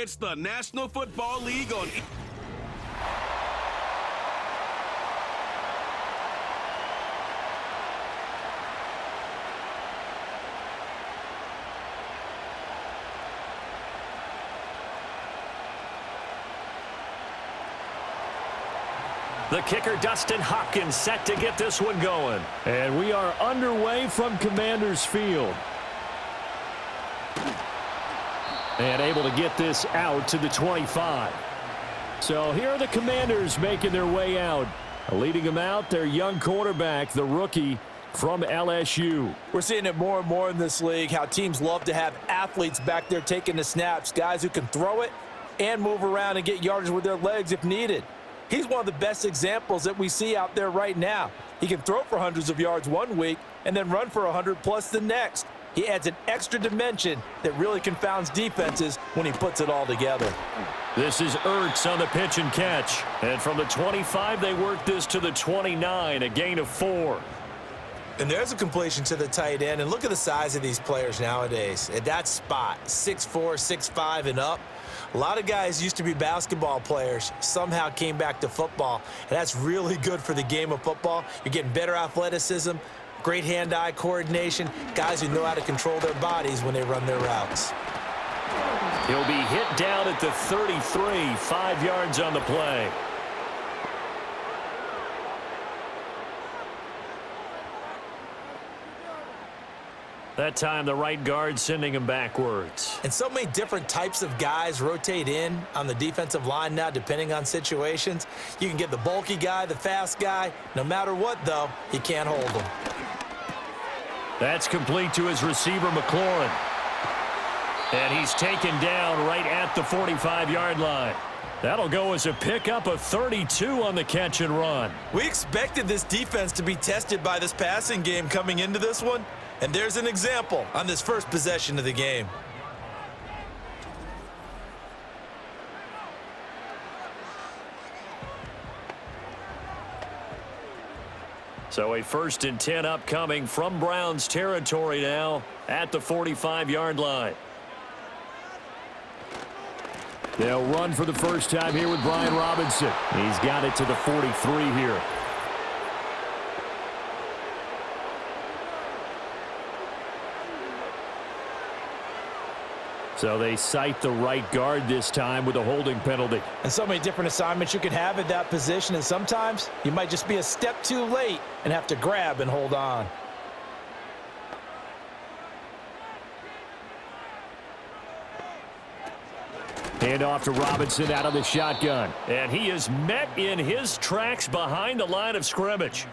It's the National Football League on... The kicker, Dustin Hopkins, set to get this one going. And we are underway from Commander's Field. And able to get this out to the 25. So here are the Commanders making their way out. Leading them out, their young quarterback, the rookie from LSU. We're seeing it more and more in this league, how teams love to have athletes back there taking the snaps, guys who can throw it and move around and get yardage with their legs if needed. He's one of the best examples that we see out there right now. He can throw for hundreds of yards one week and then run for 100+ the next. He adds an extra dimension that really confounds defenses when he puts it all together. This is Ertz on the pitch and catch. And from the 25, they work this to the 29, a gain of 4. And there's a completion to the tight end. And look at the size of these players nowadays. At that spot, 6'4", 6'5", and up. A lot of guys used to be basketball players, somehow came back to football, and that's really good for the game of football. You're getting better athleticism, great hand-eye coordination, guys who know how to control their bodies when they run their routes. He'll be hit down at the 33, 5 yards on the play. That time, the right guard sending him backwards. And so many different types of guys rotate in on the defensive line now, depending on situations. You can get the bulky guy, the fast guy. No matter what, though, you can't hold them. That's complete to his receiver, McLaurin. And he's taken down right at the 45-yard line. That'll go as a pickup of 32 on the catch and run. We expected this defense to be tested by this passing game coming into this one. And there's an example on this first possession of the game. So a 1st and 10 upcoming from Browns territory now at the 45-yard line. They'll run for the first time here with Brian Robinson. He's got it to the 43 here. So they cite the right guard this time with a holding penalty. And so many different assignments you can have at that position, and sometimes you might just be a step too late and have to grab and hold on. Hand off to Robinson out of the shotgun. And he is met in his tracks behind the line of scrimmage.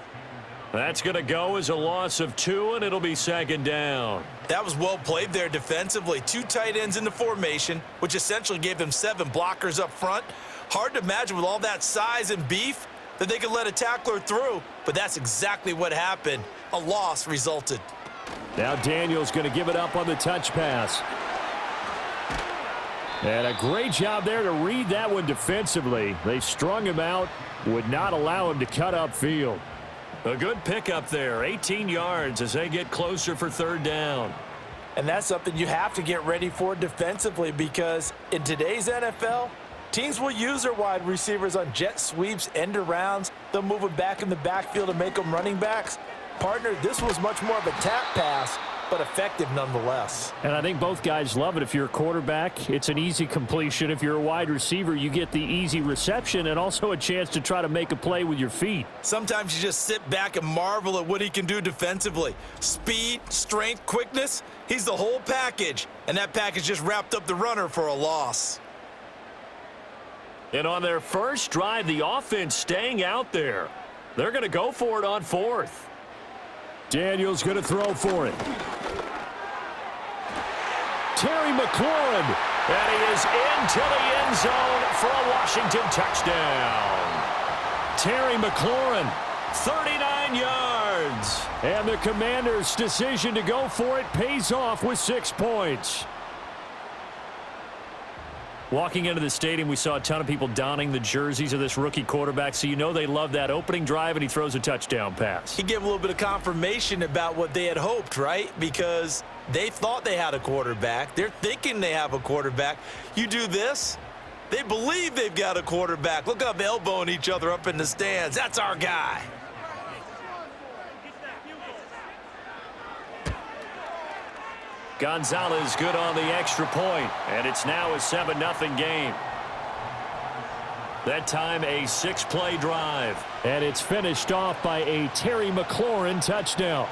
That's going to go as a loss of 2, and it'll be 2nd down. That was well played there defensively. 2 tight ends in the formation, which essentially gave them 7 blockers up front. Hard to imagine with all that size and beef that they could let a tackler through, but that's exactly what happened. A loss resulted. Now Daniel's going to give it up on the touch pass. And a great job there to read that one defensively. They strung him out, would not allow him to cut upfield. A good pickup there, 18 yards as they get closer for 3rd down. And that's something you have to get ready for defensively, because in today's NFL, teams will use their wide receivers on jet sweeps, end arounds. They'll move them back in the backfield and make them running backs. Partner, this was much more of a tap pass, but effective nonetheless. And I think both guys love it. If you're a quarterback, it's an easy completion. If you're a wide receiver, you get the easy reception and also a chance to try to make a play with your feet. Sometimes you just sit back and marvel at what he can do defensively. Speed, strength, quickness, he's the whole package. And that package just wrapped up the runner for a loss. And on their first drive, the offense staying out there. They're going to go for it on 4th. Daniel's going to throw for it. Terry McLaurin, and he is into the end zone for a Washington touchdown. Terry McLaurin, 39 yards. And the Commanders' decision to go for it pays off with 6 points. Walking into the stadium, we saw a ton of people donning the jerseys of this rookie quarterback, so you know they love that opening drive, and he throws a touchdown pass. He gave a little bit of confirmation about what they had hoped, right? Because They thought they had a quarterback. They're thinking they have a quarterback. You do this, they believe they've got a quarterback. Look up, elbowing each other up in the stands. That's our guy. Gonzalez good on the extra point, and it's now a 7-0 game. That time a 6-play drive. And it's finished off by a Terry McLaurin touchdown.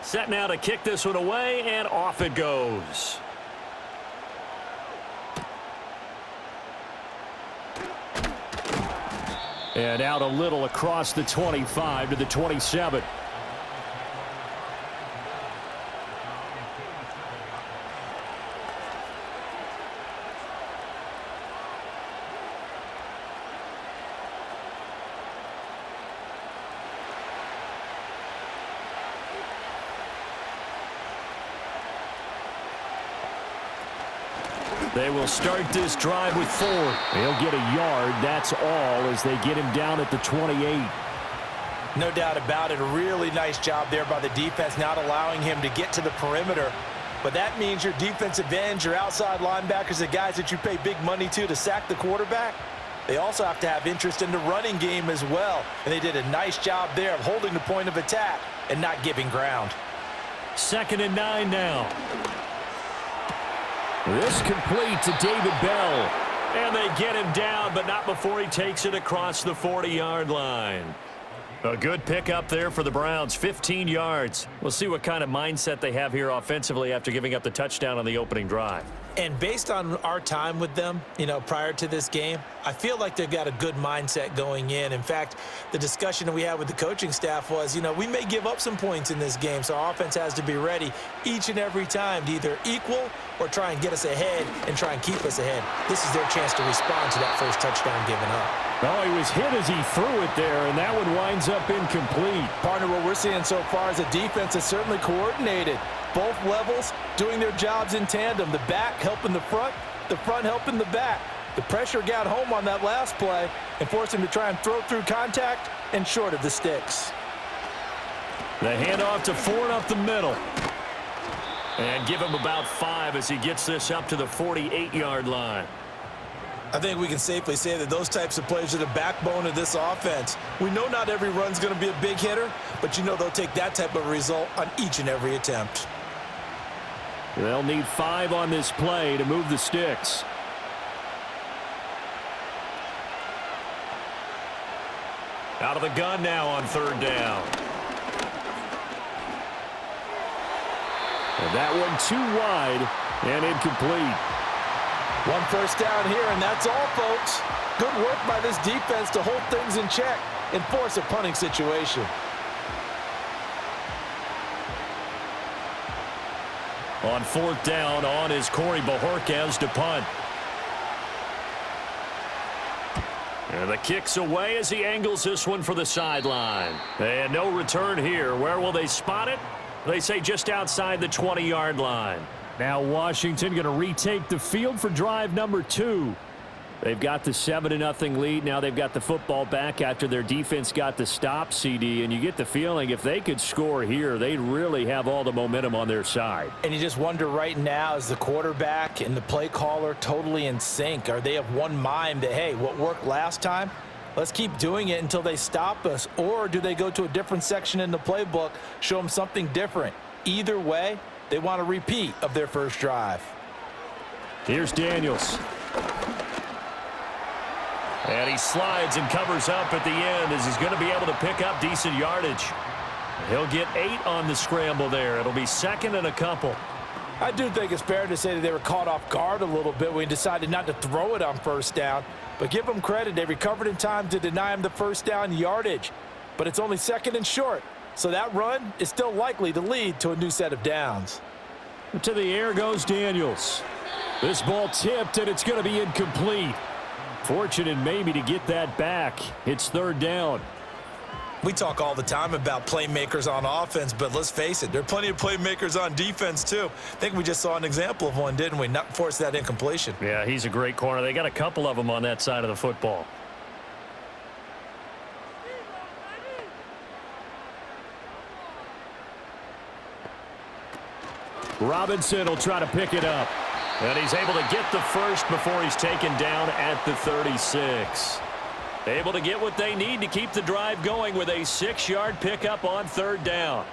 Set now to kick this one away, and off it goes. And out a little across the 25 to the 27. They will start this drive with 4. They'll get a yard, that's all, as they get him down at the 28. No doubt about it. A really nice job there by the defense, not allowing him to get to the perimeter. But that means your defensive ends, your outside linebackers, the guys that you pay big money to sack the quarterback, they also have to have interest in the running game as well. And they did a nice job there of holding the point of attack and not giving ground. 2nd and 9 now. This complete to David Bell. And they get him down, but not before he takes it across the 40-yard line. A good pickup there for the Browns, 15 yards. We'll see what kind of mindset they have here offensively after giving up the touchdown on the opening drive. And based on our time with them, prior to this game, I feel like they've got a good mindset going in. In fact, the discussion that we had with the coaching staff was, we may give up some points in this game, so our offense has to be ready each and every time to either equal or try and get us ahead and try and keep us ahead. This is their chance to respond to that first touchdown given up. Oh, he was hit as he threw it there, and that one winds up incomplete. Partner, what we're seeing so far is a defense that's certainly coordinated. Both levels doing their jobs in tandem. The back helping the front helping the back. The pressure got home on that last play and forced him to try and throw through contact and short of the sticks. The handoff to Ford up the middle. And give him about 5 as he gets this up to the 48-yard line. I think we can safely say that those types of plays are the backbone of this offense. We know not every run's going to be a big hitter, but they'll take that type of result on each and every attempt. They'll need 5 on this play to move the sticks. Out of the gun now on 3rd down. And that one too wide and incomplete. 1 first down here, and that's all, folks. Good work by this defense to hold things in check and force a punting situation. On 4th down, on is Corey Bojorquez to punt. And the kick's away as he angles this one for the sideline. And no return here. Where will they spot it? They say just outside the 20-yard line. Now Washington going to retake the field for drive number 2. They've got the 7-0 lead. Now they've got the football back after their defense got the stop, CD. And you get the feeling if they could score here, they'd really have all the momentum on their side. And you just wonder right now, is the quarterback and the play caller totally in sync? Are they of one mind that, hey, what worked last time, let's keep doing it until they stop us? Or do they go to a different section in the playbook, show them something different? Either way, they want a repeat of their first drive. Here's Daniels. And he slides and covers up at the end as he's going to be able to pick up decent yardage. He'll get 8 on the scramble there. It'll be 2nd and a couple. I do think it's fair to say that they were caught off guard a little bit when he decided not to throw it on 1st down. But give them credit. They recovered in time to deny him the 1st down yardage. But it's only 2nd and short. So that run is still likely to lead to a new set of downs. To the air goes Daniels. This ball tipped, and it's going to be incomplete. Fortunate maybe to get that back. It's 3rd down. We talk all the time about playmakers on offense, but let's face it, there are plenty of playmakers on defense too. I think we just saw an example of one, didn't we? Not force that incompletion. Yeah, he's a great corner. They got a couple of them on that side of the football. Robinson will try to pick it up. And he's able to get the first before he's taken down at the 36. Able to get what they need to keep the drive going with a 6-yard pickup on 3rd down.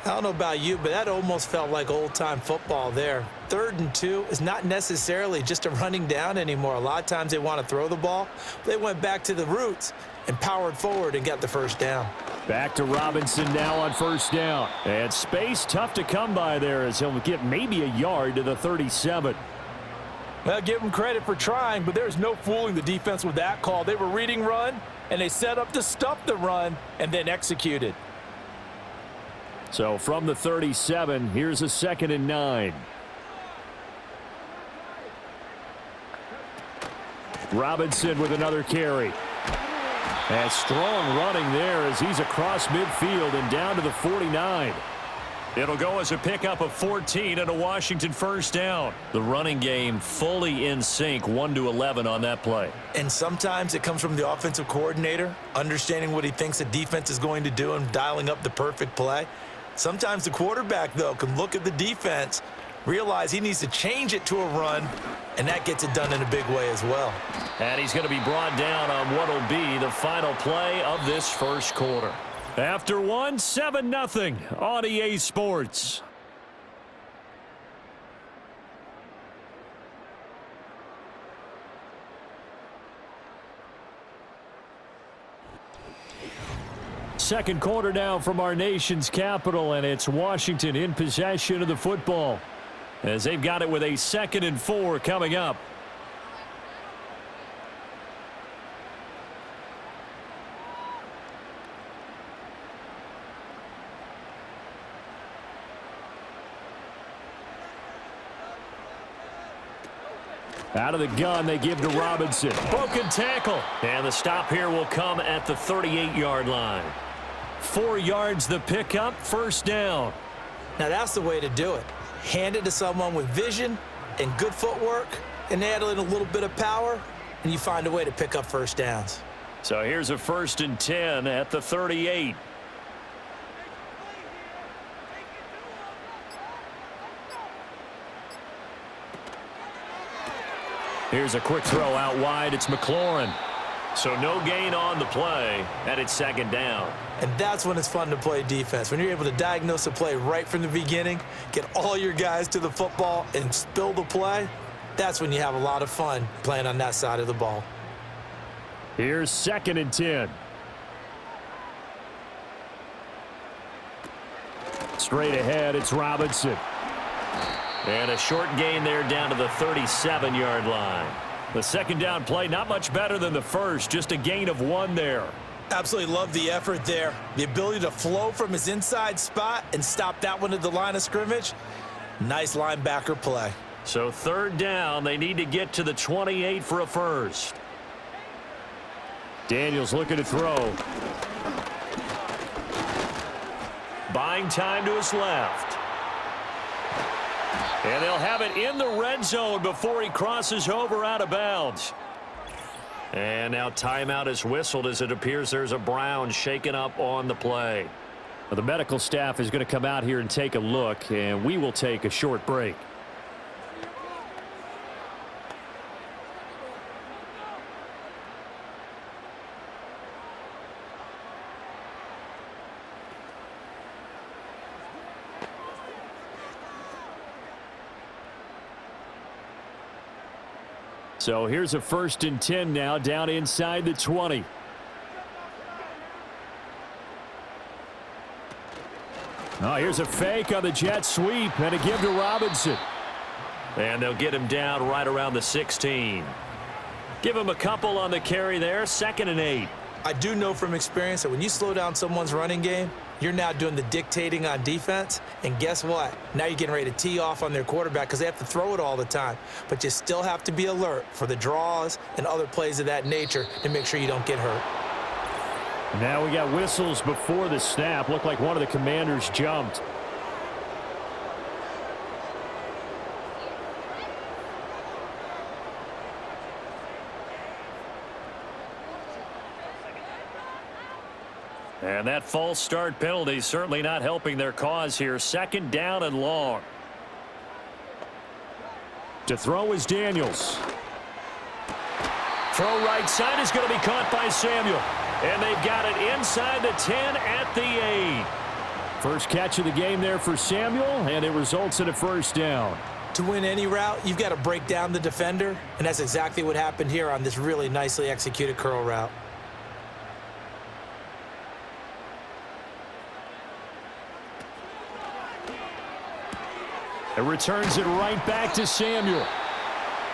I don't know about you, but that almost felt like old-time football there. 3rd and 2 is not necessarily just a running down anymore. A lot of times they want to throw the ball. They went back to the roots and powered forward and got the first down. Back to Robinson now on 1st down. And space tough to come by there as he'll get maybe a yard to the 37. Well, give them credit for trying, but there's no fooling the defense with that call. They were reading run, and they set up to stuff the run and then executed. So from the 37, here's a 2nd and 9. Robinson with another carry. And strong running there as he's across midfield and down to the 49. It'll go as a pickup of 14 and a Washington 1st down. The running game fully in sync, 1-11 on that play. And sometimes it comes from the offensive coordinator, understanding what he thinks the defense is going to do and dialing up the perfect play. Sometimes the quarterback, though, can look at the defense, realize he needs to change it to a run, and that gets it done in a big way as well. And he's going to be brought down on what will be the final play of this 1st quarter. After one, 7-0 on EA Sports. Second quarter now from our nation's capital, and it's Washington in possession of the football as they've got it with a 2nd and 4 coming up. Out of the gun, they give to Robinson. Broken tackle. And the stop here will come at the 38-yard line. 4 yards the pickup, 1st down. Now that's the way to do it. Hand it to someone with vision and good footwork, and add in a little bit of power, and you find a way to pick up 1st downs. So here's a 1st and 10 at the 38. Here's a quick throw out wide. It's McLaurin. So no gain on the play, and it's 2nd down. And that's when it's fun to play defense. When you're able to diagnose a play right from the beginning, get all your guys to the football and spill the play, that's when you have a lot of fun playing on that side of the ball. Here's 2nd and 10. Straight ahead, it's Robinson. And a short gain there down to the 37-yard line. The 2nd down play, not much better than the first, just a gain of 1 there. Absolutely love the effort there. The ability to flow from his inside spot and stop that one at the line of scrimmage. Nice linebacker play. So 3rd down, they need to get to the 28 for a first. Daniels looking to throw. Buying time to his left. And they'll have it in the red zone before he crosses over out of bounds. And now timeout is whistled as it appears there's a Brown shaken up on the play. Well, the medical staff is going to come out here and take a look, and we will take a short break. So here's a 1st and 10 now down inside the 20. Oh, here's a fake on the jet sweep and a give to Robinson. And they'll get him down right around the 16. Give him a couple on the carry there, 2nd and 8. I do know from experience that when you slow down someone's running game, you're now doing the dictating on defense, and guess what? Now you're getting ready to tee off on their quarterback because they have to throw it all the time. But you still have to be alert for the draws and other plays of that nature to make sure you don't get hurt. Now we got whistles before the snap. Looked like one of the Commanders jumped. And that false start penalty certainly not helping their cause here. Second down and long. To throw is Daniels. Throw right side is going to be caught by Samuel. And they've got it inside the 10 at the 8. First catch of the game there for Samuel, and it results in a first down. To win any route, you've got to break down the defender, and that's exactly what happened here on this really nicely executed curl route. It returns it right back to Samuel.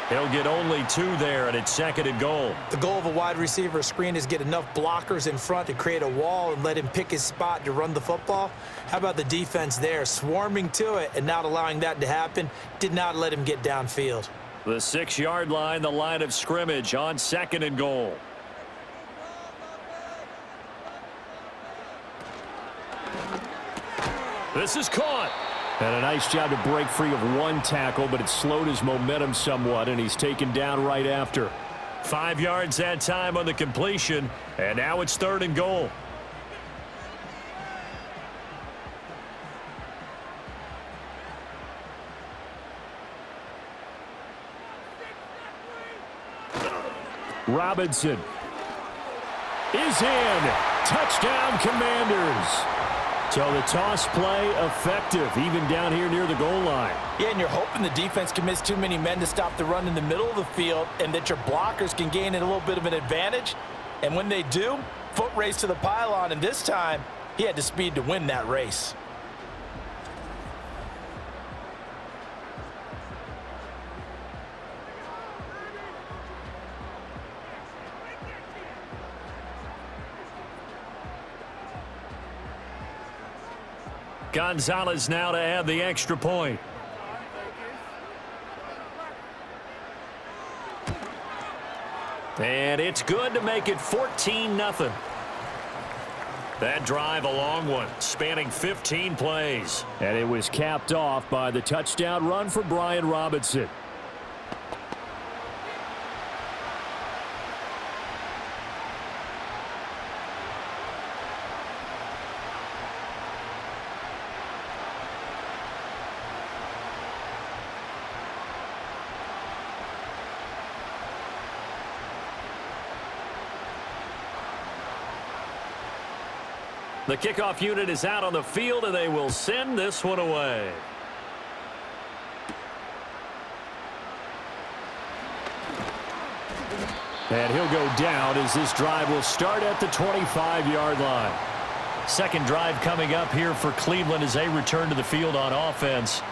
He'll get only 2 there, and it's second and goal. The goal of a wide receiver screen is get enough blockers in front to create a wall and let him pick his spot to run the football. How about the defense there, swarming to it and not allowing that to happen? Did not let him get downfield. The 6-yard line, the line of scrimmage on second and goal. This is caught. And a nice job to break free of one tackle, but it slowed his momentum somewhat, and he's taken down right after. 5 yards that time on the completion, and now it's third and goal. Robinson is in. Touchdown, Commanders. So the toss play effective, even down here near the goal line. Yeah, and you're hoping the defense commits too many men to stop the run in the middle of the field and that your blockers can gain a little bit of an advantage. And when they do, foot race to the pylon, and this time he had the speed to win that race. Gonzalez now to add the extra point. And it's good to make it 14-0. That drive a long one, spanning 15 plays. And it was capped off by the touchdown run for Brian Robinson. The kickoff unit is out on the field, and they will send this one away. And he'll go down as this drive will start at the 25-yard line. Second drive coming up here for Cleveland as they return to the field on offense.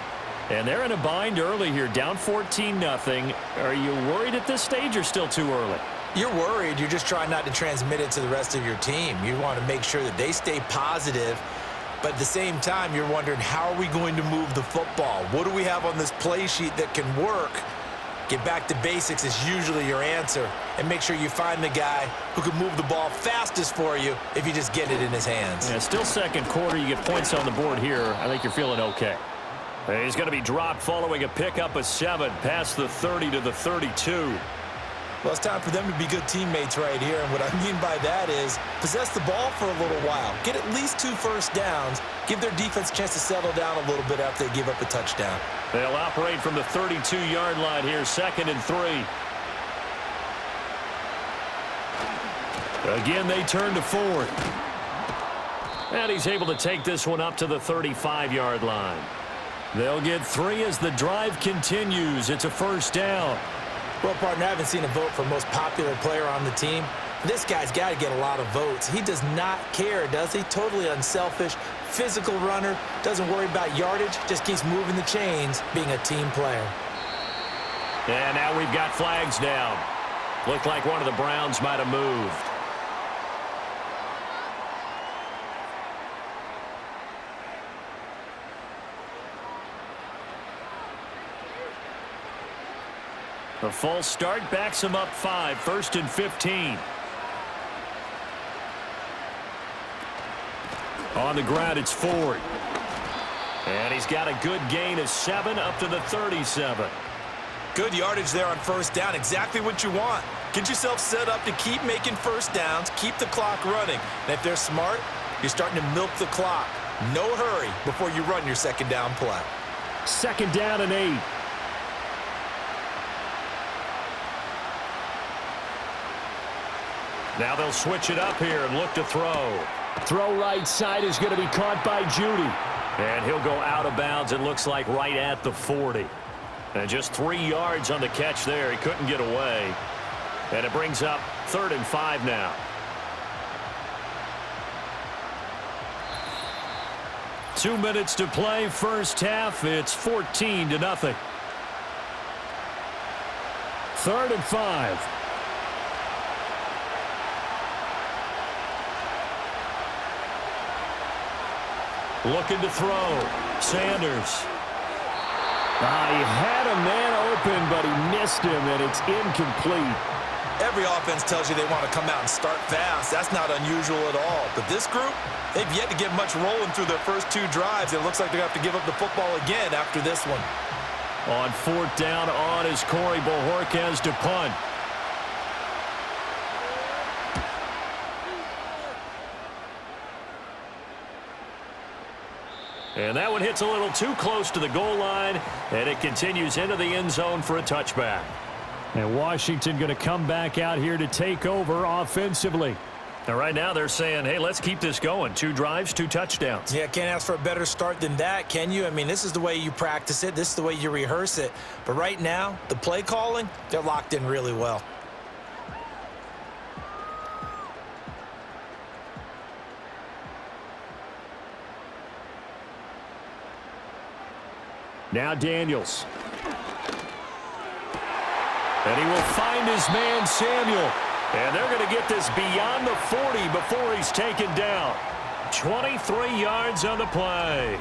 And they're in a bind early here, down 14-0. Are you worried at this stage or still too early? You're worried. You're just trying not to transmit it to the rest of your team. You want to make sure that they stay positive, but at the same time, you're wondering, how are we going to move the football? What do we have on this play sheet that can work? Get back to basics is usually your answer, and make sure you find the guy who can move the ball fastest for you if you just get it in his hands. Yeah, still second quarter. You get points on the board here. I think you're feeling okay. He's going to be dropped following a pickup of 7 past the 30 to the 32. Well, it's time for them to be good teammates right here, and what I mean by that is possess the ball for a little while. Get at least 2 first downs. Give their defense a chance to settle down a little bit after they give up a touchdown. They'll operate from the 32-yard line here, second and 3. Again, they turn to Ford. And he's able to take this one up to the 35-yard line. They'll get 3 as the drive continues. It's a first down. Well, partner, I haven't seen a vote for most popular player on the team. This guy's got to get a lot of votes. He does not care, does he? Totally unselfish, physical runner, doesn't worry about yardage, just keeps moving the chains, being a team player. And now we've got flags down. Looked like one of the Browns might have moved. The false start backs him up 5, first and 15. On the ground, it's Ford. And he's got a good gain of 7 up to the 37. Good yardage there on first down. Exactly what you want. Get yourself set up to keep making first downs, keep the clock running. And if they're smart, you're starting to milk the clock. No hurry before you run your second down play. 2nd down and 8. Now they'll switch it up here and look to throw. Throw right side is going to be caught by Judy. And he'll go out of bounds, it looks like, right at the 40. And just 3 yards on the catch there. He couldn't get away. And it brings up 3rd and 5 now. Two minutes to play, first half. It's 14-0. 3rd and 5. Looking to throw. Sanders. He had a man open, but he missed him, and it's incomplete. Every offense tells you they want to come out and start fast. That's not unusual at all. But this group, they've yet to get much rolling through their first 2 drives. It looks like they're going to have to give up the football again after this one. On 4th down on is Corey Bojorquez to punt. And that one hits a little too close to the goal line, and it continues into the end zone for a touchback. And Washington going to come back out here to take over offensively. Now, right now they're saying, hey, let's keep this going. 2 drives, 2 touchdowns. Yeah, can't ask for a better start than that, can you? I mean, this is the way you practice it. This is the way you rehearse it. But right now, the play calling, they're locked in really well. Now Daniels. And he will find his man, Samuel. And they're going to get this beyond the 40 before he's taken down. 23 yards on the play.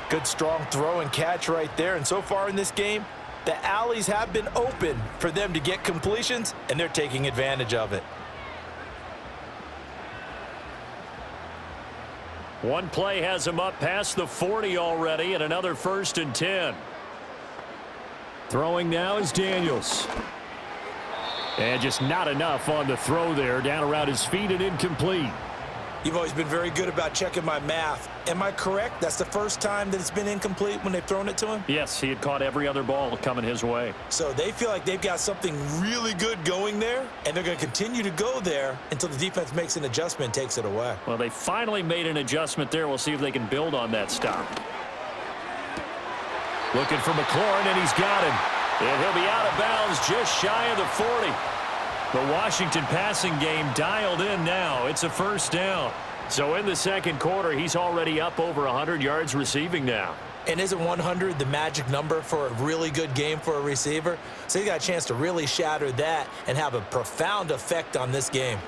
Good, strong throw and catch right there. And so far in this game, the alleys have been open for them to get completions, and they're taking advantage of it. One play has him up past the 40 already, and another 1st and 10. Throwing now is Daniels. And just not enough on the throw there. Down around his feet and incomplete. You've always been very good about checking my math. Am I correct? That's the first time that it's been incomplete when they've thrown it to him? Yes, he had caught every other ball coming his way. So they feel like they've got something really good going there, and they're going to continue to go there until the defense makes an adjustment and takes it away. Well, they finally made an adjustment there. We'll see if they can build on that stop. Looking for McLaurin, and he's got him. And he'll be out of bounds just shy of the 40. The Washington passing game dialed in now. It's a 1st down. So in the 2nd quarter, he's already up over 100 yards receiving now. And isn't 100 the magic number for a really good game for a receiver? So he got a chance to really shatter that and have a profound effect on this game.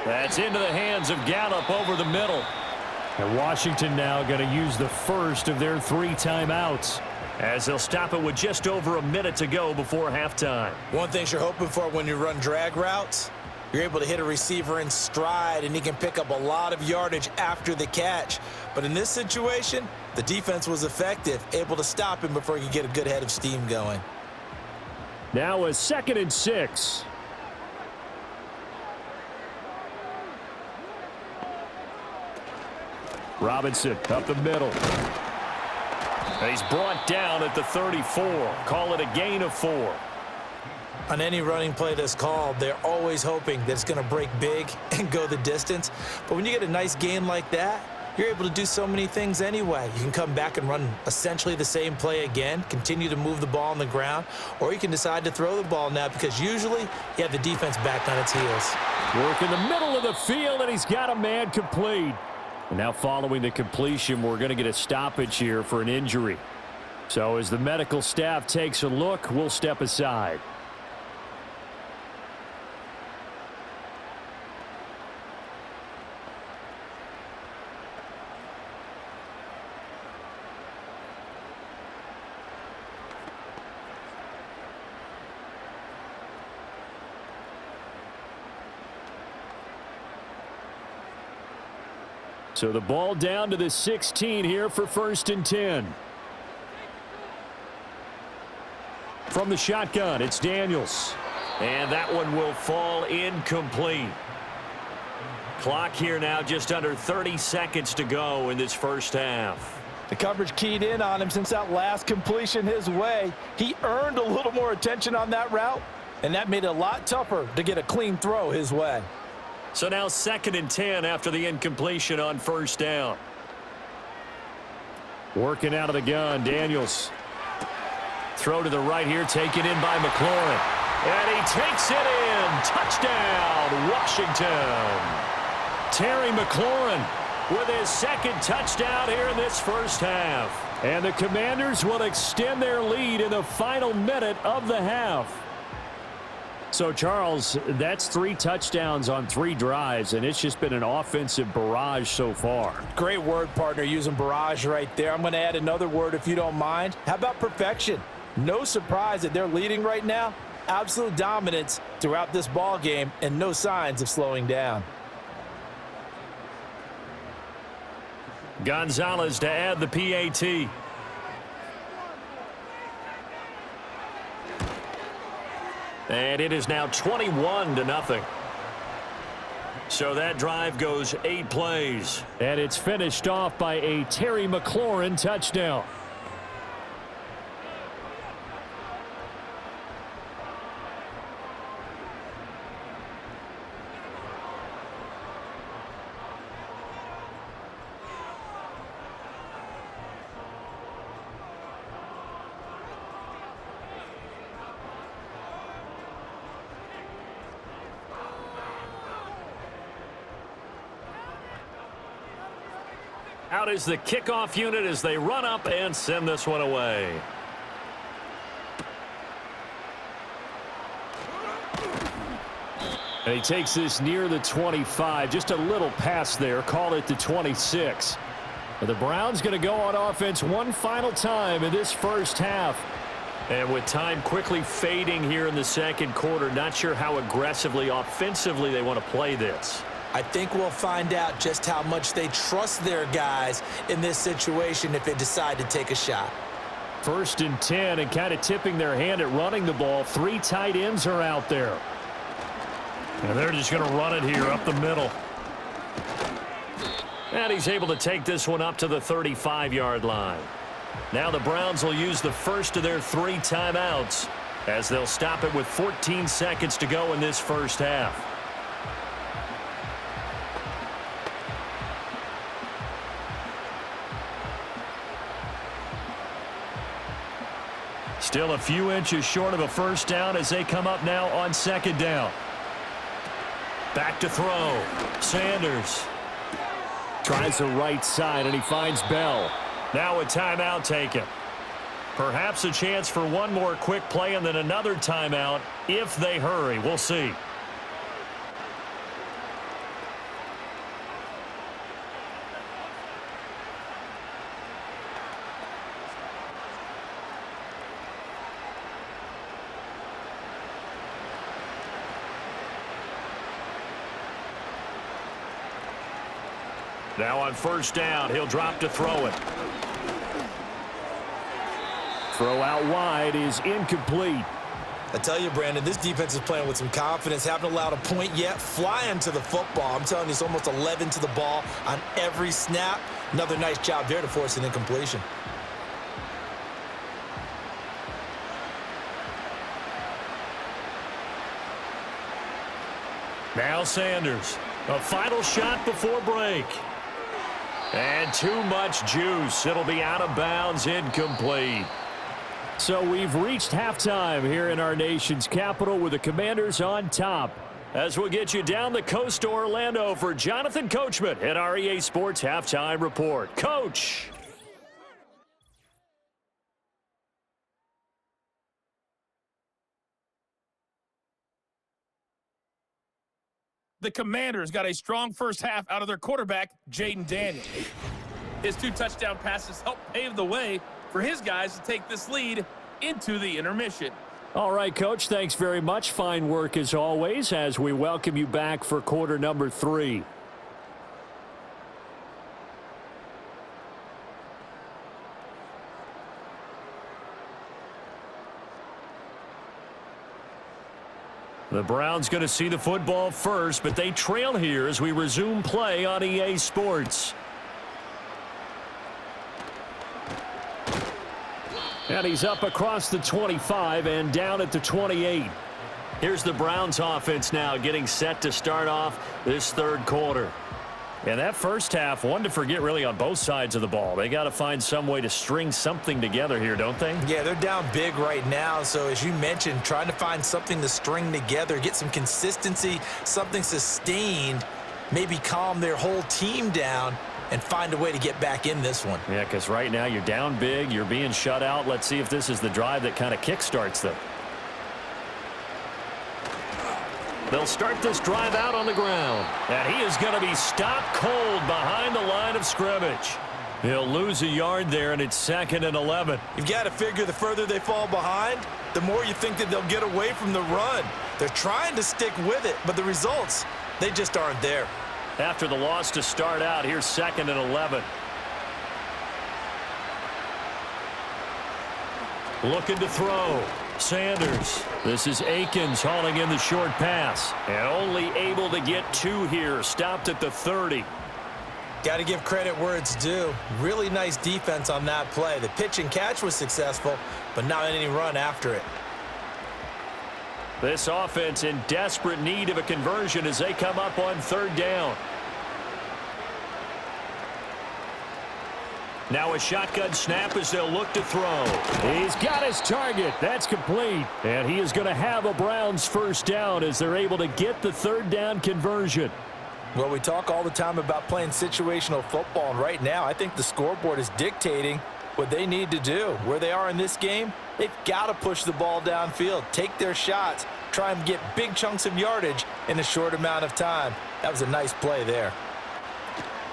That's into the hands of Gallup over the middle. And Washington now going to use the first of their 3 timeouts, as they'll stop it with just over a minute to go before halftime. One thing you're hoping for when you run drag routes, you're able to hit a receiver in stride, and he can pick up a lot of yardage after the catch. But in this situation, the defense was effective, able to stop him before he could get a good head of steam going. Now a 2nd and 6. Robinson up the middle. And he's brought down at the 34. Call it a gain of 4. On any running play that's called, they're always hoping that it's going to break big and go the distance. But when you get a nice gain like that, you're able to do so many things anyway. You can come back and run essentially the same play again, continue to move the ball on the ground, or you can decide to throw the ball now because usually you have the defense back on its heels. Work in the middle of the field, and he's got a man complete. And now following the completion, we're going to get a stoppage here for an injury. So as the medical staff takes a look, we'll step aside. So the ball down to the 16 here for 1st and 10. From the shotgun, it's Daniels. And that one will fall incomplete. Clock here now just under 30 seconds to go in this first half. The coverage keyed in on him since that last completion his way. He earned a little more attention on that route, and that made it a lot tougher to get a clean throw his way. So now 2nd and 10 after the incompletion on 1st down. Working out of the gun, Daniels. Throw to the right here, taken in by McLaurin. And he takes it in. Touchdown, Washington. Terry McLaurin with his 2nd touchdown here in this first half. And the Commanders will extend their lead in the final minute of the half. So, Charles, that's 3 touchdowns on 3 drives, and it's just been an offensive barrage so far. Great word, partner, using barrage right there. I'm going to add another word if you don't mind. How about perfection? No surprise that they're leading right now. Absolute dominance throughout this ball game and no signs of slowing down. Gonzalez to add the PAT. And it is now 21-0. So that drive goes 8 plays. And it's finished off by a Terry McLaurin touchdown. Out is the kickoff unit as they run up and send this one away. And he takes this near the 25. Just a little pass there. Call it the 26. But the Browns going to go on offense one final time in this first half. And with time quickly fading here in the 2nd quarter, not sure how aggressively, offensively they want to play this. I think we'll find out just how much they trust their guys in this situation if they decide to take a shot. 1st and 10, and kind of tipping their hand at running the ball. 3 tight ends are out there. And they're just going to run it here up the middle. And he's able to take this one up to the 35-yard line. Now the Browns will use the first of their 3 timeouts as they'll stop it with 14 seconds to go in this first half. Still a few inches short of a first down as they come up now on 2nd down. Back to throw. Sanders. Tries the right side, and he finds Bell. Now a timeout taken. Perhaps a chance for one more quick play and then another timeout if they hurry. We'll see. Now on 1st down, he'll drop to throw it. Throw out wide is incomplete. I tell you, Brandon, this defense is playing with some confidence. Haven't allowed a point yet. Flying to the football. I'm telling you, it's almost 11 to the ball on every snap. Another nice job there to force an incompletion. Now Sanders. A final shot before break. And too much juice. It'll be out of bounds, incomplete. So we've reached halftime here in our nation's capital with the Commanders on top. As we'll get you down the coast to Orlando for Jonathan Coachman at our EA Sports Halftime Report. Coach. The Commanders got a strong first half out of their quarterback, Jaden Daniels. His 2 touchdown passes helped pave the way for his guys to take this lead into the intermission. All right, Coach, thanks very much. Fine work as always as we welcome you back for quarter number 3. The Browns going to see the football first, but they trail here as we resume play on EA Sports. And he's up across the 25 and down at the 28. Here's the Browns offense now getting set to start off this third quarter. And that first half, one to forget really on both sides of the ball. They got to find some way to string something together here, don't they? Yeah, they're down big right now. So as you mentioned, trying to find something to string together, get some consistency, something sustained, maybe calm their whole team down and find a way to get back in this one. Yeah, because right now you're down big, you're being shut out. Let's see if this is the drive that kind of kickstarts them. They'll start this drive out on the ground. And he is going to be stopped cold behind the line of scrimmage. He'll lose a yard there, and it's 2nd and 11. You've got to figure the further they fall behind, the more you think that they'll get away from the run. They're trying to stick with it, but the results, they just aren't there. After the loss to start out, here's 2nd and 11. Looking to throw. Sanders. This is Akins hauling in the short pass. And only able to get 2 here. Stopped at the 30. Got to give credit where it's due. Really nice defense on that play. The pitch and catch was successful, but not any run after it. This offense in desperate need of a conversion as they come up on 3rd down. Now a shotgun snap as they'll look to throw. He's got his target. That's complete. And he is going to have a Browns first down as they're able to get the 3rd down conversion. Well, we talk all the time about playing situational football, and right now I think the scoreboard is dictating what they need to do. Where they are in this game, they've got to push the ball downfield, take their shots, try and get big chunks of yardage in a short amount of time. That was a nice play there.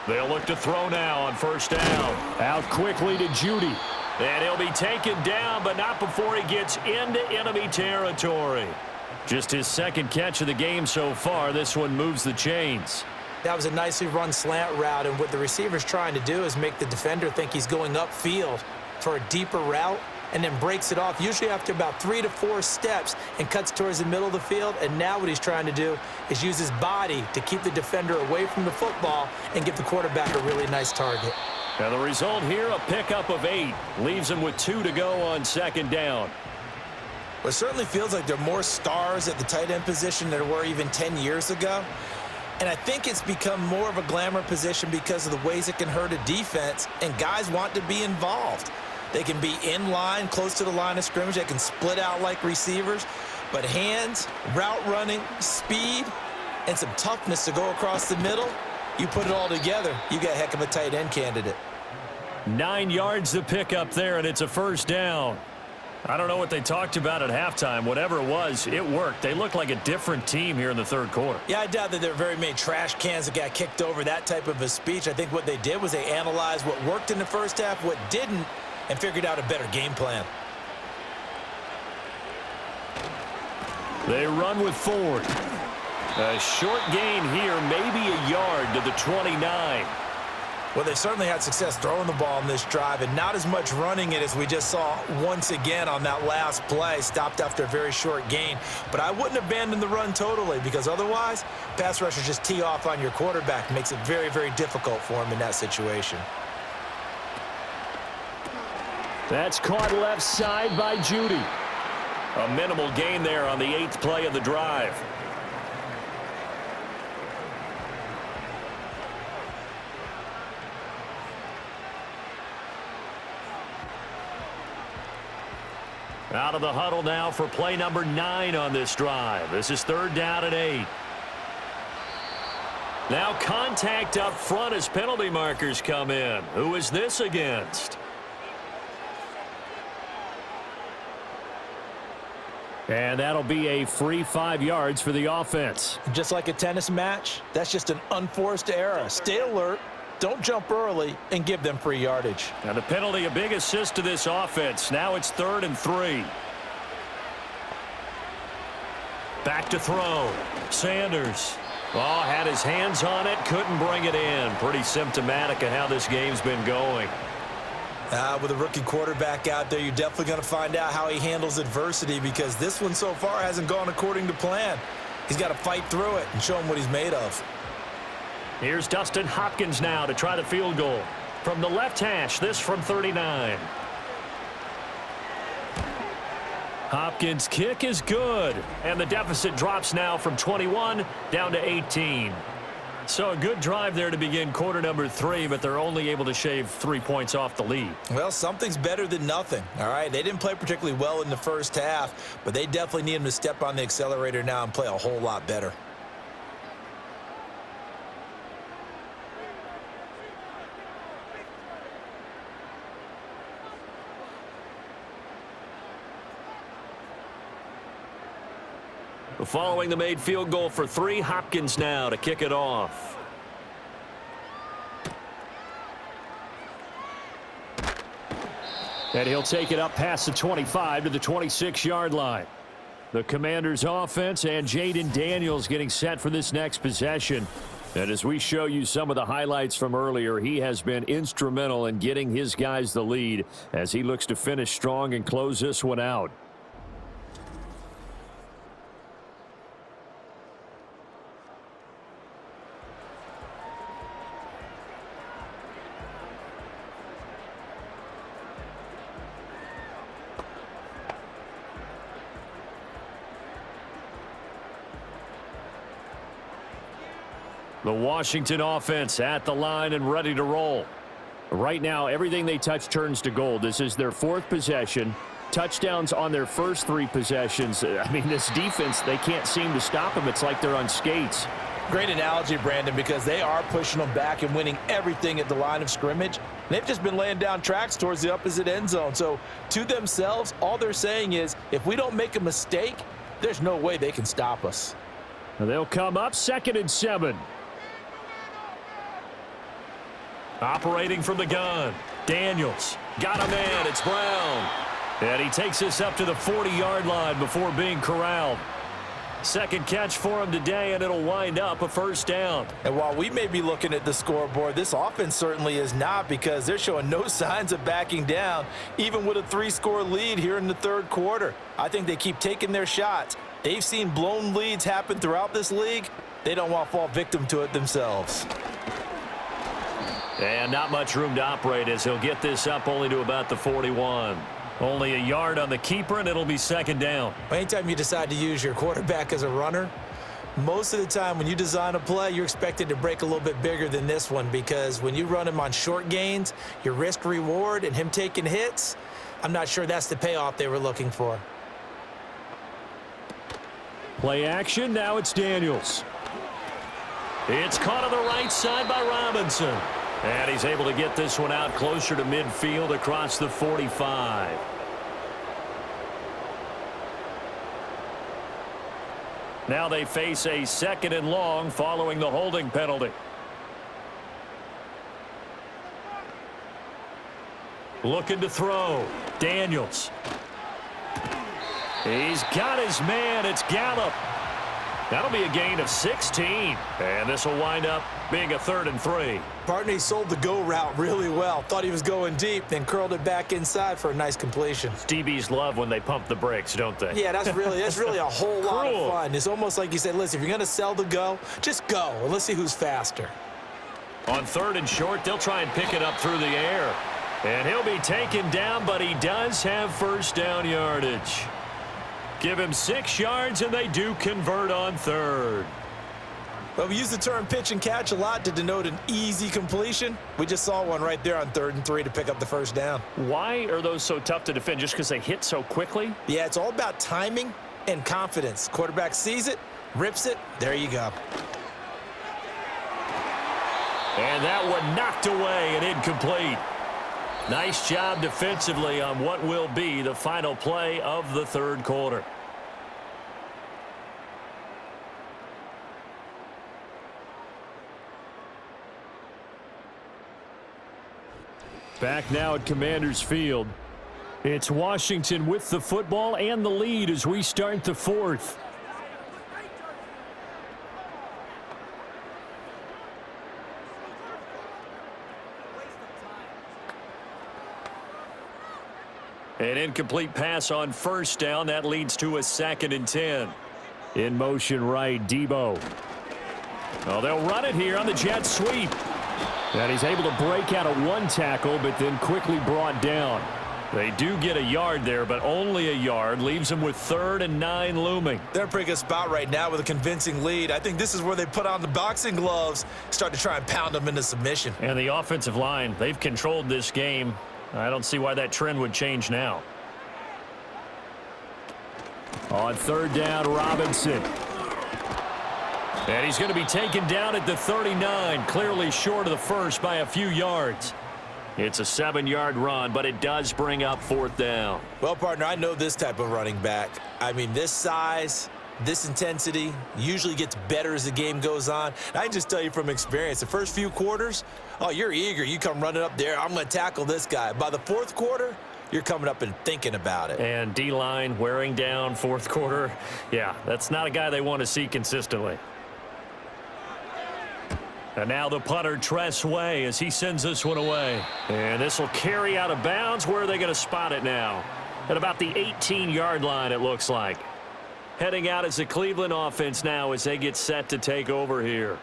They'll look to throw now on 1st down. Out quickly to Judy. And he'll be taken down, but not before he gets into enemy territory. Just his 2nd catch of the game so far. This one moves the chains. That was a nicely run slant route, and what the receiver's trying to do is make the defender think he's going upfield for a deeper route and then breaks it off, usually after about 3 to 4 steps, and cuts towards the middle of the field. And now what he's trying to do is use his body to keep the defender away from the football and give the quarterback a really nice target. Now the result here, a pickup of 8. Leaves him with 2 to go on 2nd down. Well, it certainly feels like there are more stars at the tight end position than there were even 10 years ago. And I think it's become more of a glamour position because of the ways it can hurt a defense, and guys want to be involved. They can be in line, close to the line of scrimmage. They can split out like receivers. But hands, route running, speed, and some toughness to go across the middle, you put it all together, you got a heck of a tight end candidate. 9 yards to pick up there, and it's a 1st down. I don't know what they talked about at halftime. Whatever it was, it worked. They look like a different team here in the 3rd quarter. Yeah, I doubt that there are very many trash cans that got kicked over, that type of a speech. I think what they did was they analyzed what worked in the first half, what didn't, and figured out a better game plan. They run with Ford. A short gain here, maybe a yard to the 29. Well, they certainly had success throwing the ball in this drive, and not as much running it as we just saw once again on that last play. Stopped after a very short gain. But I wouldn't abandon the run totally, because otherwise, pass rushers just tee off on your quarterback. Makes it very, very difficult for him in that situation. That's caught left side by Judy. A minimal gain there on the 8th play of the drive. Out of the huddle now for play number 9 on this drive. This is 3rd down and 8. Now contact up front as penalty markers come in. Who is this against? And that'll be a free 5 yards for the offense. Just like a tennis match, that's just an unforced error. Stay alert, don't jump early, and give them free yardage. Now the penalty, a big assist to this offense. Now it's 3rd and 3. Back to throw. Sanders. Oh, had his hands on it, couldn't bring it in. Pretty symptomatic of how this game's been going. With a rookie quarterback out there, you're definitely going to find out how he handles adversity because this one so far hasn't gone according to plan. He's got to fight through it and show him what he's made of. Here's Dustin Hopkins now to try the field goal. From the left hash, this from 39. Hopkins' kick is good, and the deficit drops now from 21 down to 18. So a good drive there to begin quarter number 3, but they're only able to shave 3 points off the lead. Well, something's better than nothing, all right? They didn't play particularly well in the first half, but they definitely need him to step on the accelerator now and play a whole lot better. Following the made field goal for 3, Hopkins now to kick it off. And he'll take it up past the 25 to the 26-yard line. The Commanders' offense and Jaden Daniels getting set for this next possession. And as we show you some of the highlights from earlier, he has been instrumental in getting his guys the lead as he looks to finish strong and close this one out. The Washington offense at the line and ready to roll. Right now, everything they touch turns to gold. This is their 4th possession. Touchdowns on their first 3 possessions. I mean, this defense, they can't seem to stop them. It's like they're on skates. Great analogy, Brandon, because they are pushing them back and winning everything at the line of scrimmage. They've just been laying down tracks towards the opposite end zone. So to themselves, all they're saying is, if we don't make a mistake, there's no way they can stop us. They'll come up 2nd and 7. Operating from the gun. Daniels. Got a man. It's Brown. And he takes this up to the 40-yard line before being corralled. Second catch for him today, and it'll wind up a first down. And while we may be looking at the scoreboard, this offense certainly is not because they're showing no signs of backing down, even with a 3-score lead here in the 3rd quarter. I think they keep taking their shots. They've seen blown leads happen throughout this league. They don't want to fall victim to it themselves. And not much room to operate as he'll get this up only to about the 41. Only a yard on the keeper, and it'll be 2nd down. Anytime you decide to use your quarterback as a runner, most of the time when you design a play, you're expected to break a little bit bigger than this one because when you run him on short gains, your risk-reward and him taking hits, I'm not sure that's the payoff they were looking for. Play action, now it's Daniels. It's caught on the right side by Robinson. And he's able to get this one out closer to midfield across the 45. Now they face a 2nd and long following the holding penalty. Looking to throw. Daniels. He's got his man. It's Gallup. That'll be a gain of 16. And this will wind up being a 3rd and 3. Partner, he sold the go route really well. Thought he was going deep, then curled it back inside for a nice completion. DBs love when they pump the brakes, don't they? Yeah, that's really a whole lot of fun. It's almost like you said, listen, if you're going to sell the go, just go, and let's see who's faster. On 3rd and short, they'll try and pick it up through the air. And he'll be taken down, but he does have first down yardage. Give him 6 yards, and they do convert on 3rd. Well, we use the term pitch and catch a lot to denote an easy completion. We just saw one right there on 3rd and 3 to pick up the first down. Why are those so tough to defend? Just because they hit so quickly? Yeah, it's all about timing and confidence. Quarterback sees it, rips it, there you go. And that one knocked away and incomplete. Nice job defensively on what will be the final play of the 3rd quarter. Back now at Commanders Field. It's Washington with the football and the lead as we start the 4th. An incomplete pass on first down. That leads to a 2nd and 10. In motion right, Debo. Oh, they'll run it here on the jet sweep. And he's able to break out of one tackle, but then quickly brought down. They do get a yard there, but only a yard. Leaves them with 3rd and 9 looming. They're in a pretty good spot right now with a convincing lead. I think this is where they put on the boxing gloves, start to try and pound them into submission. And the offensive line, they've controlled this game. I don't see why that trend would change now. On 3rd down, Robinson. And he's going to be taken down at the 39, clearly short of the first by a few yards. It's a 7-yard run, but it does bring up 4th down. Well, partner, I know this type of running back. I mean, this size, this intensity usually gets better as the game goes on. And I can just tell you from experience, the first few quarters, oh, you're eager. You come running up there, I'm going to tackle this guy. By the 4th quarter, you're coming up and thinking about it. And D-line wearing down 4th quarter. Yeah, that's not a guy they want to see consistently. And now the punter, Tress Way, as he sends this one away. And this will carry out of bounds. Where are they going to spot it now? At about the 18-yard line, it looks like. Heading out as the Cleveland offense now as they get set to take over here.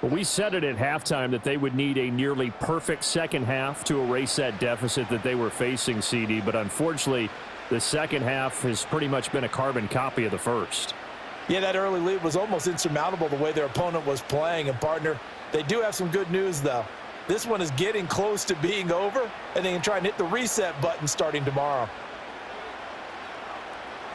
Well, we said it at halftime that they would need a nearly perfect second half to erase that deficit that they were facing, CD. But unfortunately, the second half has pretty much been a carbon copy of the first. Yeah, that early lead was almost insurmountable the way their opponent was playing. And, partner, they do have some good news, though. This one is getting close to being over, and they can try and hit the reset button starting tomorrow.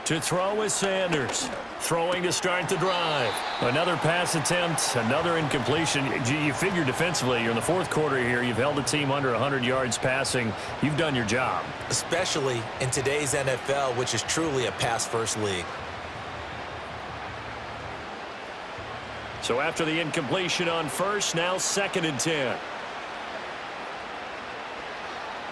To throw is Sanders. Throwing to start the drive. Another pass attempt, another incompletion. You figure defensively, you're in the 4th quarter here. You've held a team under 100 yards passing. You've done your job. Especially in today's NFL, which is truly a pass-first league. So after the incompletion on first, now 2nd and 10.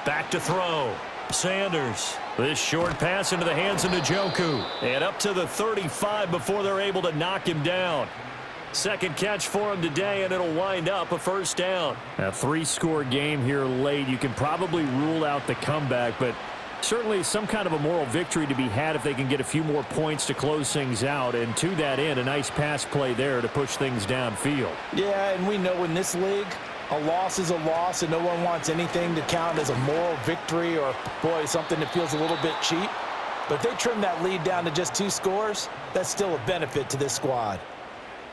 Back to throw. Sanders. This short pass into the hands of Njoku. And up to the 35 before they're able to knock him down. 2nd catch for him today, and it'll wind up a 1st down. A 3-score game here late. You can probably rule out the comeback, but certainly some kind of a moral victory to be had if they can get a few more points to close things out. And to that end, a nice pass play there to push things downfield. Yeah, and we know in this league, a loss is a loss, and no one wants anything to count as a moral victory or, boy, something that feels a little bit cheap. But if they trim that lead down to just 2 scores, that's still a benefit to this squad.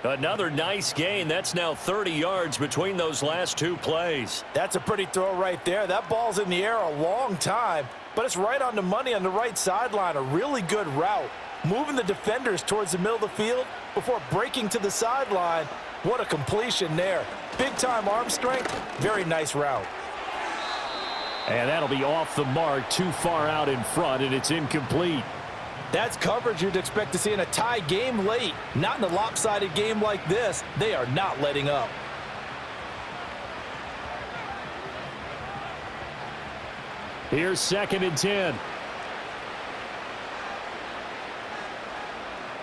Another nice gain. That's now 30 yards between those last 2 plays. That's a pretty throw right there. That ball's in the air a long time, but it's right on the money on the right sideline. A really good route. Moving the defenders towards the middle of the field before breaking to the sideline. What a completion there. Big-time arm strength. Very nice route. And that'll be off the mark, too far out in front, and it's incomplete. That's coverage you'd expect to see in a tie game late. Not in a lopsided game like this. They are not letting up. Here's 2nd and 10.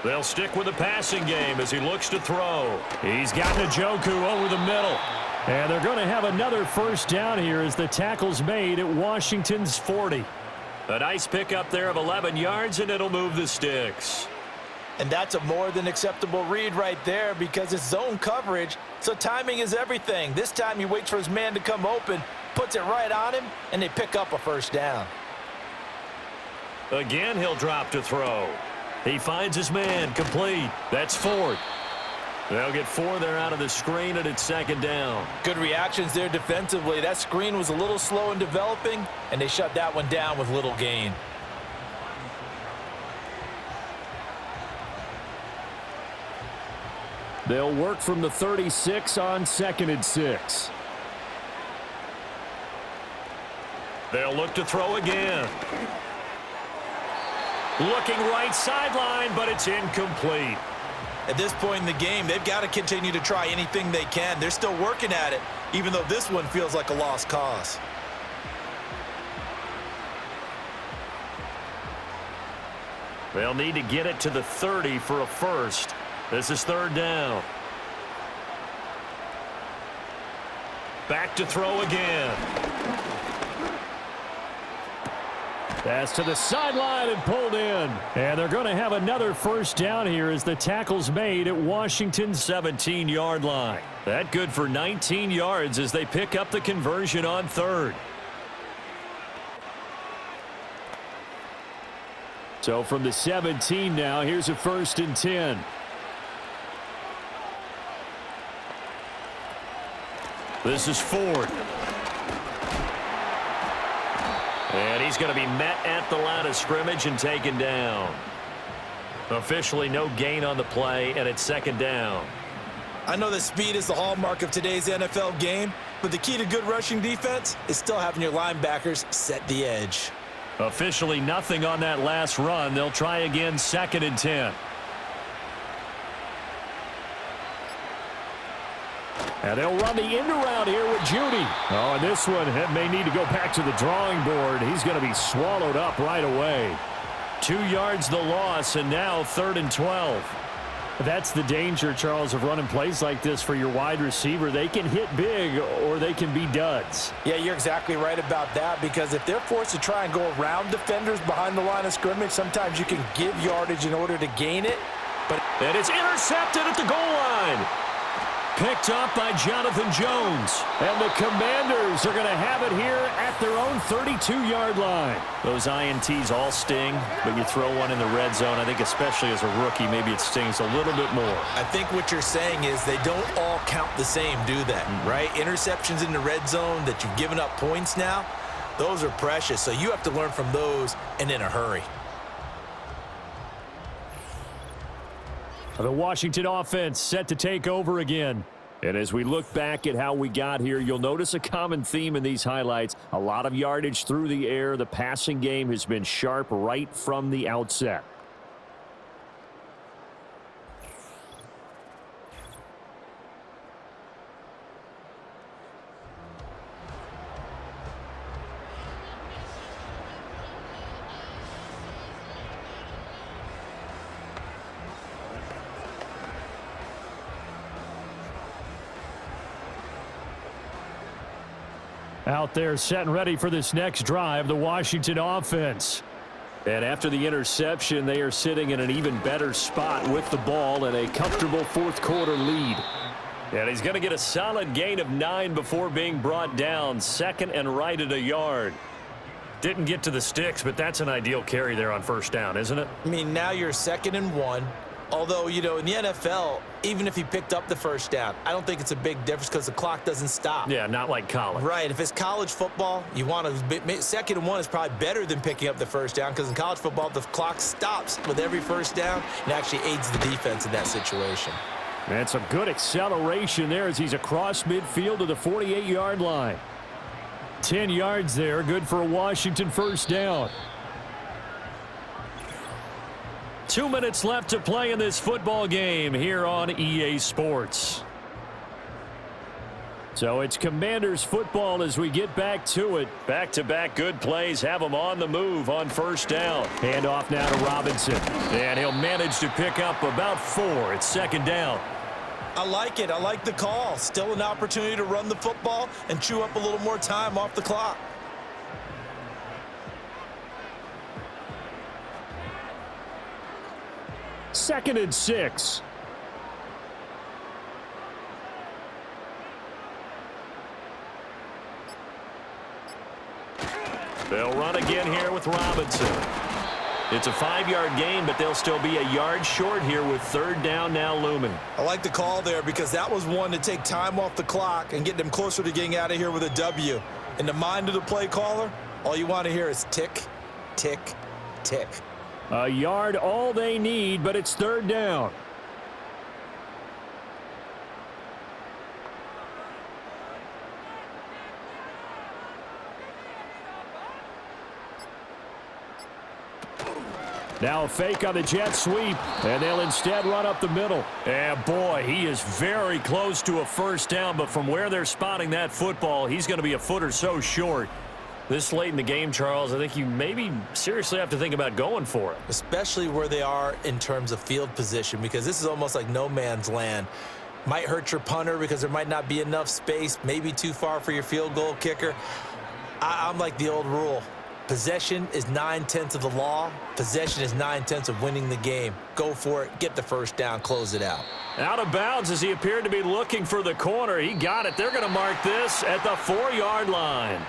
They'll stick with the passing game as he looks to throw. He's got Njoku over the middle. And they're going to have another 1st down here as the tackle's made at Washington's 40. A nice pickup there of 11 yards, and it'll move the sticks. And that's a more than acceptable read right there because it's zone coverage, so timing is everything. This time he waits for his man to come open, puts it right on him, and they pick up a 1st down. Again, he'll drop to throw. He finds his man, complete. That's 4th. They'll get 4 there out of the screen, and it's 2nd down. Good reactions there defensively. That screen was a little slow in developing, and they shut that one down with little gain. They'll work from the 36 on 2nd and 6. They'll look to throw again. Looking right sideline, but it's incomplete. At this point in the game, they've got to continue to try anything they can. They're still working at it, even though this one feels like a lost cause. They'll need to get it to the 30 for a 1st. This is 3rd down. Back to throw again. Pass to the sideline and pulled in. And they're going to have another first down here as the tackle's made at Washington's 17-yard line. That good for 19 yards as they pick up the conversion on third. So from the 17 now, here's a 1st and 10. This is Ford. And he's going to be met at the line of scrimmage and taken down. Officially no gain on the play, and it's 2nd down. I know that speed is the hallmark of today's NFL game, but the key to good rushing defense is still having your linebackers set the edge. Officially nothing on that last run. They'll try again, 2nd and 10. And they'll run the end around here with Judy. Oh, and this one may need to go back to the drawing board. He's going to be swallowed up right away. 2 yards the loss, and now 3rd and 12. That's the danger, Charles, of running plays like this for your wide receiver. They can hit big or they can be duds. Yeah, you're exactly right about that, because if they're forced to try and go around defenders behind the line of scrimmage, sometimes you can give yardage in order to gain it. And it's intercepted at the goal line. Picked up by Jonathan Jones. And the Commanders are going to have it here at their own 32-yard line. Those INTs all sting, but you throw one in the red zone. I think especially as a rookie, maybe it stings a little bit more. I think what you're saying is they don't all count the same, do they? Right? Interceptions in the red zone that you've given up points now, those are precious. So you have to learn from those and in a hurry. The Washington offense set to take over again. And as we look back at how we got here, you'll notice a common theme in these highlights. A lot of yardage through the air. The passing game has been sharp right from the outset. Out there set and ready for this next drive, the Washington offense. And after the interception, they are sitting in an even better spot with the ball and a comfortable 4th quarter lead. And he's going to get a solid gain of 9 before being brought down. 2nd and right at a yard. Didn't get to the sticks, but that's an ideal carry there on 1st down, isn't it? I mean, now you're 2nd and 1. Although, you know, in the NFL, even if he picked up the 1st down, I don't think it's a big difference because the clock doesn't stop. Yeah, not like college. Right. If it's college football, you want to 2nd and 1 is probably better than picking up the 1st down, because in college football, the clock stops with every 1st down and actually aids the defense in that situation. That's a good acceleration there as he's across midfield to the 48-yard line. 10 yards there, good for a Washington 1st down. 2 minutes left to play in this football game here on EA Sports. So it's Commanders football as we get back to it. Back-to-back good plays have them on the move on 1st down. Hand off now to Robinson. And he'll manage to pick up about 4. It's 2nd down. I like it. I like the call. Still an opportunity to run the football and chew up a little more time off the clock. Second and 6. They'll run again here with Robinson. It's a 5-yard gain, but they'll still be a yard short here with 3rd down now looming. I like the call there because that was one to take time off the clock and get them closer to getting out of here with a W. In the mind of the play caller, all you want to hear is tick, tick, tick. A yard all they need, but it's 3rd down. Now a fake on the jet sweep, and they'll instead run up the middle. And boy, he is very close to a 1st down, but from where they're spotting that football, he's going to be a foot or so short. This late in the game, Charles, I think you maybe seriously have to think about going for it. Especially where they are in terms of field position, because this is almost like no man's land. Might hurt your punter because there might not be enough space, maybe too far for your field goal kicker. I'm like the old rule. Possession is 9/10 of the law. Possession is 9/10 of winning the game. Go for it. Get the first down. Close it out. Out of bounds as he appeared to be looking for the corner. He got it. They're going to mark this at the 4-yard line.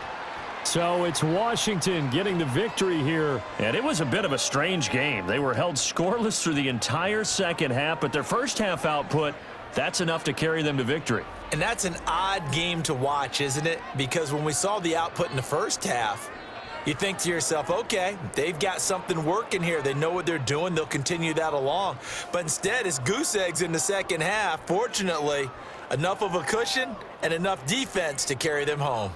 So it's Washington getting the victory here. And it was a bit of a strange game. They were held scoreless through the entire second half, but their first half output, that's enough to carry them to victory. And that's an odd game to watch, isn't it? Because when we saw the output in the first half, you think to yourself, okay, they've got something working here. They know what they're doing. They'll continue that along. But instead, it's goose eggs in the second half. Fortunately, enough of a cushion and enough defense to carry them home.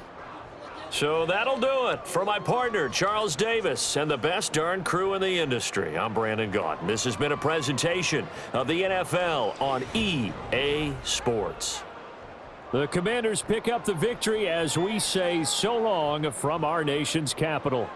So that'll do it. For my partner, Charles Davis, and the best darn crew in the industry, I'm Brandon Gaudin. This has been a presentation of the NFL on EA Sports. The Commanders pick up the victory as we say so long from our nation's capital.